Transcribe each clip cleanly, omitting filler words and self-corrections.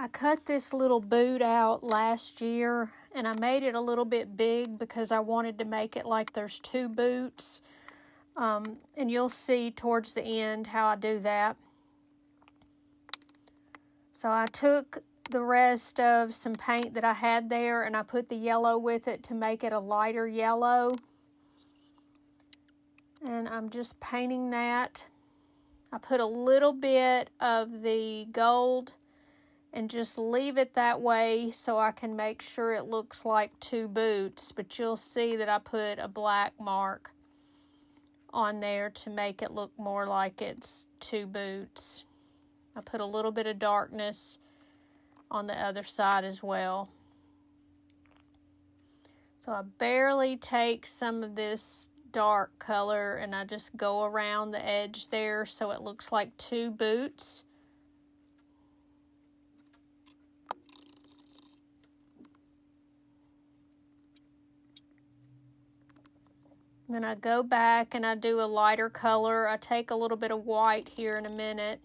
I cut this little boot out last year and I made it a little bit big because I wanted to make it like there's two boots. And you'll see towards the end how I do that. So I took the rest of some paint that I had there and I put the yellow with it to make it a lighter yellow. And I'm just painting that. I put a little bit of the gold and just leave it that way so I can make sure it looks like two boots. But you'll see that I put a black mark on there to make it look more like it's two boots. I put a little bit of darkness on the other side as well. So I barely take some of this dark color and I just go around the edge there so it looks like two boots. Then I go back and I do a lighter color. I take a little bit of white here in a minute.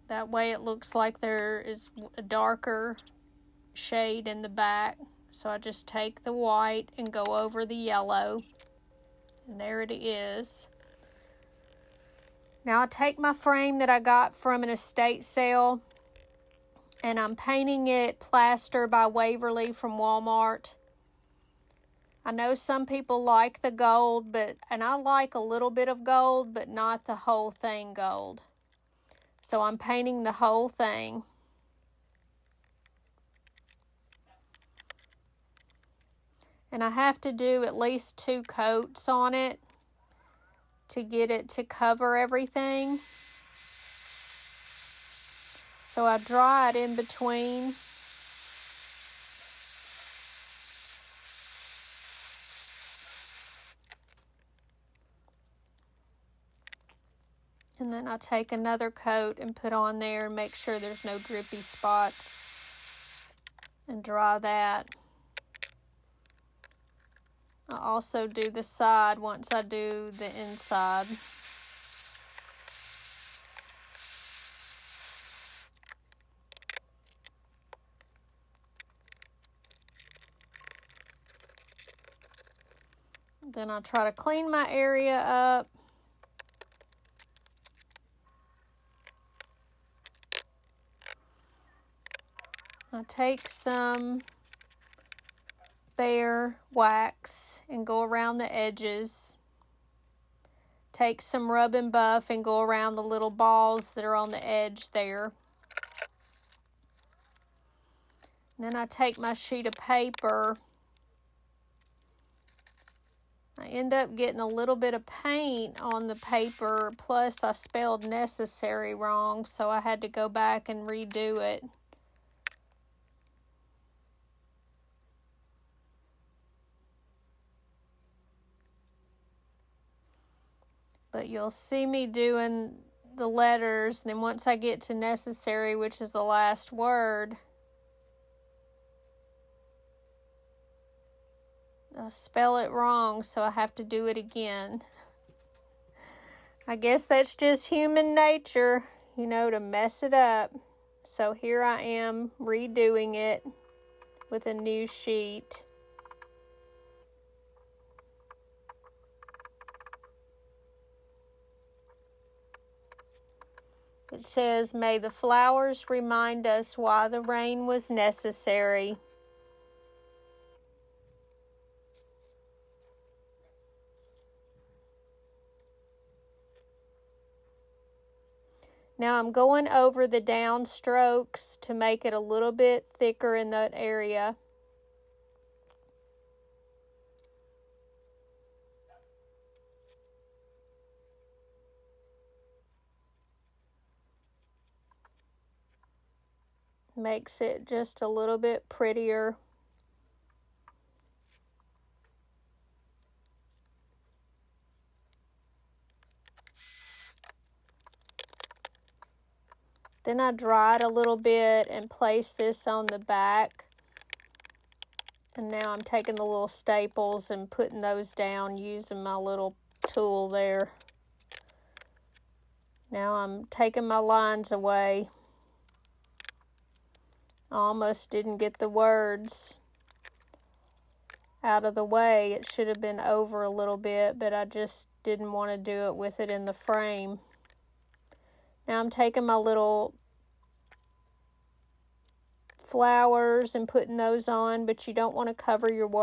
That way it looks like there is a darker shade in the back. So I just take the white and go over the yellow. And there it is. Now I take my frame that I got from an estate sale and I'm painting it plaster by Waverly from Walmart. I know some people like the gold, and I like a little bit of gold, but not the whole thing gold. So I'm painting the whole thing. And I have to do at least 2 coats on it to get it to cover everything. So I dry it in between. And then I take another coat and put on there and make sure there's no drippy spots and dry that. I also do the side once I do the inside. Then I try to clean my area up. I take some Behr wax and go around the edges. Take some Rub and Buff and go around the little balls that are on the edge there. And then I take my sheet of paper. I end up getting a little bit of paint on the paper, plus I spelled necessary wrong, so I had to go back and redo it. But you'll see me doing the letters, and then once I get to necessary, which is the last word, I spell it wrong, so I have to do it again. I guess that's just human nature, to mess it up. So here I am redoing it with a new sheet. It says, "May the flowers remind us why the rain was necessary." Now I'm going over the down strokes to make it a little bit thicker in that area. Makes it just a little bit prettier. Then I dried a little bit and placed this on the back. And now I'm taking the little staples and putting those down using my little tool there. Now I'm taking my lines away. I almost didn't get the words out of the way. It should have been over a little bit, but I just didn't want to do it with it in the frame. Now I'm taking my little flowers and putting those on, but you don't want to cover your work.